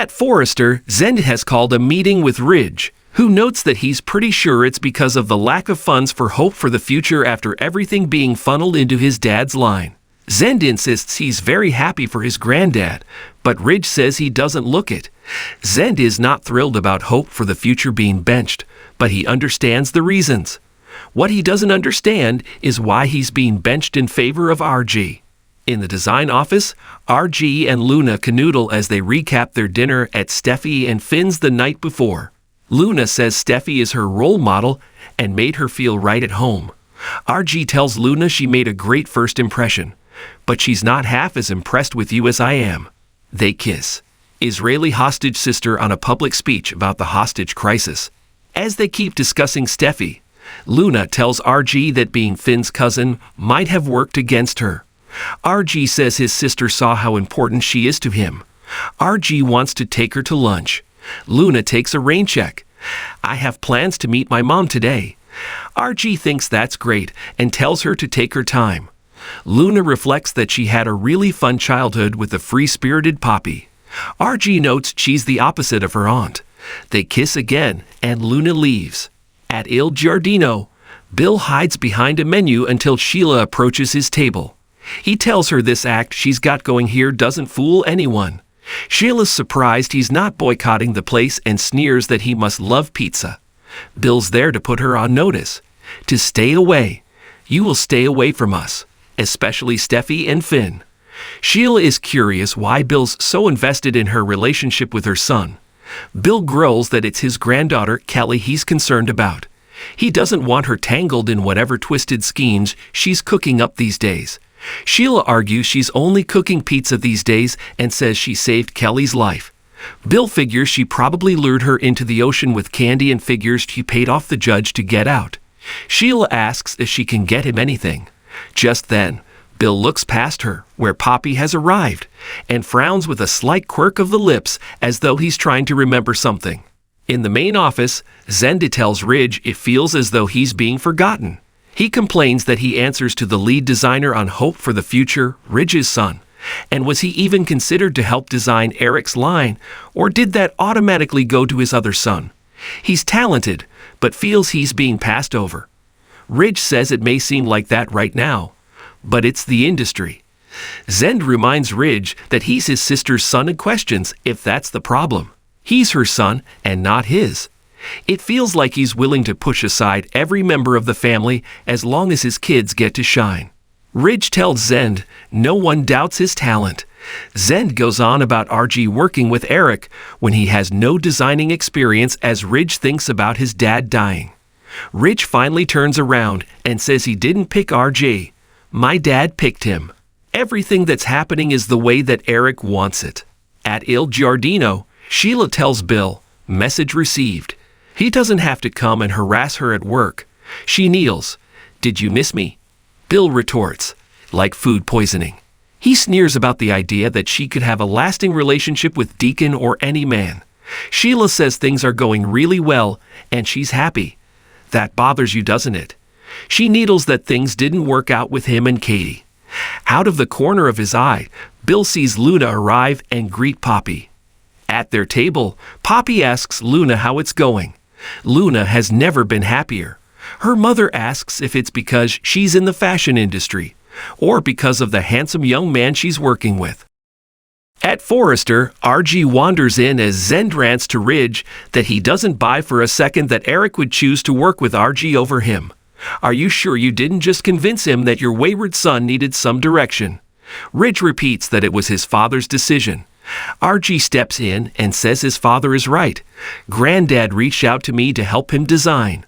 At Forrester, Zende has called a meeting with Ridge, who notes that he's pretty sure it's because of the lack of funds for hope for the future after everything being funneled into his dad's line. Zende insists he's very happy for his granddad, but Ridge says he doesn't look it. Zende is not thrilled about hope for the future being benched, but he understands the reasons. What he doesn't understand is why he's being benched in favor of RG. In the design office, RG and Luna canoodle as they recap their dinner at Steffi and Finn's the night before. Luna says Steffi is her role model and made her feel right at home. RG tells Luna she made a great first impression, but she's not half as impressed with you as I am. They kiss. Israeli hostage sister on a public speech about the hostage crisis. As they keep discussing Steffi, Luna tells RG that being Finn's cousin might have worked against her. RG says his sister saw how important she is to him. RG wants to take her to lunch. Luna takes a rain check. I have plans to meet my mom today. RG thinks that's great and tells her to take her time. Luna reflects that she had a really fun childhood with the free-spirited Poppy. RG notes she's the opposite of her aunt. They kiss again and Luna leaves. At Il Giardino, Bill hides behind a menu until Sheila approaches his table. He tells her this act she's got going here doesn't fool anyone. Sheila's surprised he's not boycotting the place and sneers that he must love pizza. Bill's there to put her on notice. To stay away. You will stay away from us, especially Steffi and Finn. Sheila is curious why Bill's so invested in her relationship with her son. Bill growls that it's his granddaughter, Kelly, he's concerned about. He doesn't want her tangled in whatever twisted schemes she's cooking up these days. Sheila argues she's only cooking pizza these days and says she saved Kelly's life. Bill figures she probably lured her into the ocean with candy and figures she paid off the judge to get out. Sheila asks if she can get him anything. Just then, Bill looks past her, where Poppy has arrived, and frowns with a slight quirk of the lips as though he's trying to remember something. In the main office, Zende tells Ridge it feels as though he's being forgotten. He complains that he answers to the lead designer on Hope for the Future, Ridge's son. And was he even considered to help design Eric's line, or did that automatically go to his other son? He's talented, but feels he's being passed over. Ridge says it may seem like that right now, but it's the industry. Zende reminds Ridge that he's his sister's son and questions if that's the problem. He's her son and not his. It feels like he's willing to push aside every member of the family as long as his kids get to shine. Ridge tells Zende no one doubts his talent. Zende goes on about RG working with Eric when he has no designing experience as Ridge thinks about his dad dying. Ridge finally turns around and says he didn't pick RG. My dad picked him. Everything that's happening is the way that Eric wants it. At Il Giardino, Sheila tells Bill, message received. He doesn't have to come and harass her at work. She kneels. Did you miss me? Bill retorts, like food poisoning. He sneers about the idea that she could have a lasting relationship with Deacon or any man. Sheila says things are going really well and she's happy. That bothers you, doesn't it? She needles that things didn't work out with him and Katie. Out of the corner of his eye, Bill sees Luna arrive and greet Poppy. At their table, Poppy asks Luna how it's going. Luna has never been happier. Her mother asks if it's because she's in the fashion industry, or because of the handsome young man she's working with. At Forrester, RG wanders in as Zende rants to Ridge that he doesn't buy for a second that Eric would choose to work with RG over him. Are you sure you didn't just convince him that your wayward son needed some direction? Ridge repeats that it was his father's decision. RG steps in and says his father is right. Granddad reached out to me to help him design.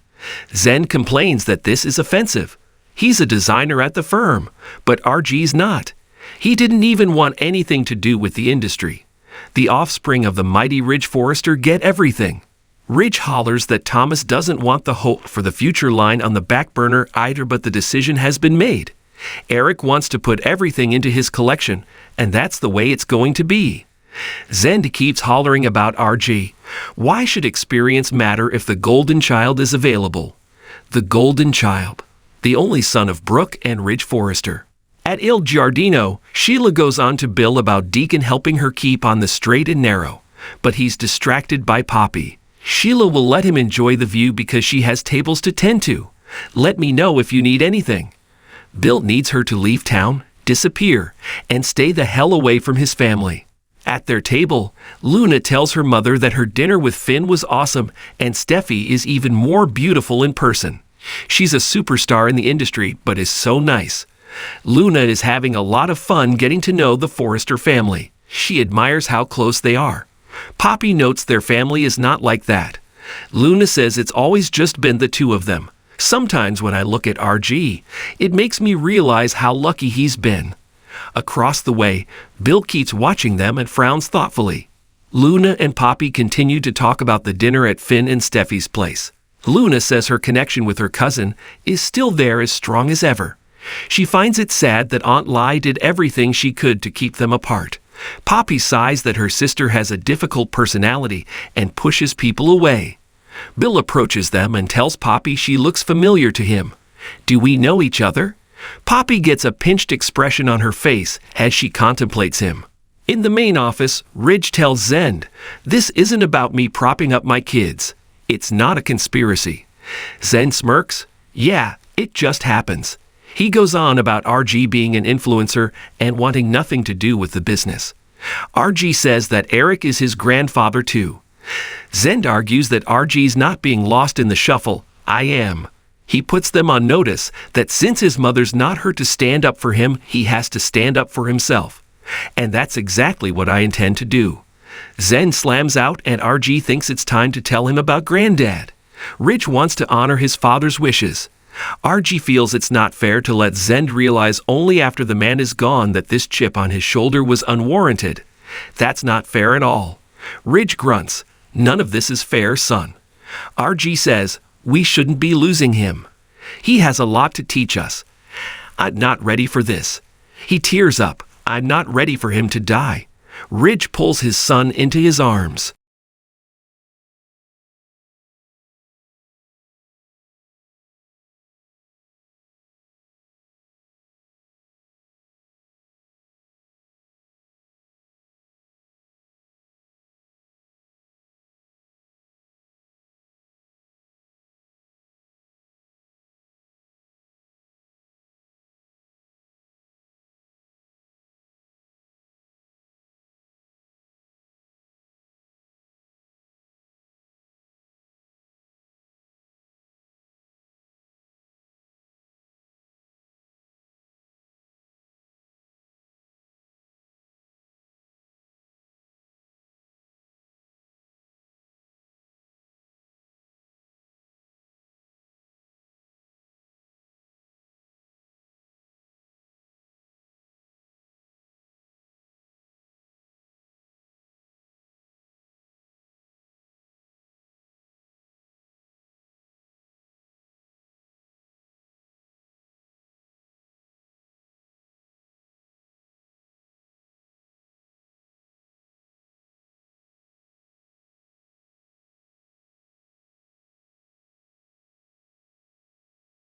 Zende complains that this is offensive. He's a designer at the firm, but RG's not. He didn't even want anything to do with the industry. The offspring of the mighty Ridge Forrester get everything. Ridge hollers that Thomas doesn't want the Hope for the Future line on the back burner either, but the decision has been made. Eric wants to put everything into his collection, and that's the way it's going to be. Zende keeps hollering about RG. Why should experience matter if the golden child is available? The golden child, the only son of Brooke and Ridge Forrester. At Il Giardino, Sheila goes on to Bill about Deacon helping her keep on the straight and narrow. but he's distracted by Poppy. Sheila will let him enjoy the view because she has tables to tend to. Let me know if you need anything. Bill needs her to leave town, disappear, and stay the hell away from his family. At their table, Luna tells her mother that her dinner with Finn was awesome and Steffi is even more beautiful in person. She's a superstar in the industry, but is so nice. Luna is having a lot of fun getting to know the Forrester family. She admires how close they are. Poppy notes their family is not like that. Luna says it's always just been the two of them. Sometimes when I look at RG, it makes me realize how lucky he's been. Across the way, Bill keeps watching them and frowns thoughtfully. Luna and Poppy continue to talk about the dinner at Finn and Steffi's place. Luna says her connection with her cousin is still there as strong as ever. She finds it sad that Aunt Lai did everything she could to keep them apart. Poppy sighs that her sister has a difficult personality and pushes people away. Bill approaches them and tells Poppy she looks familiar to him. Do we know each other? Poppy gets a pinched expression on her face as she contemplates him. In the main office, Ridge tells Zende, "This isn't about me propping up my kids. It's not a conspiracy." Zende smirks. Yeah, it just happens. He goes on about RG being an influencer and wanting nothing to do with the business. RG says that Eric is his grandfather too. Zende argues that RG's not being lost in the shuffle. I am. He puts them on notice that since his mother's not her to stand up for him, he has to stand up for himself. And that's exactly what I intend to do. Zende slams out and RG thinks it's time to tell him about Granddad. Ridge wants to honor his father's wishes. RG feels it's not fair to let Zende realize only after the man is gone that this chip on his shoulder was unwarranted. That's not fair at all. Ridge grunts, "None of this is fair, son." RG says, "We shouldn't be losing him. He has a lot to teach us. I'm not ready for this." He tears up. I'm not ready for him to die. Ridge pulls his son into his arms.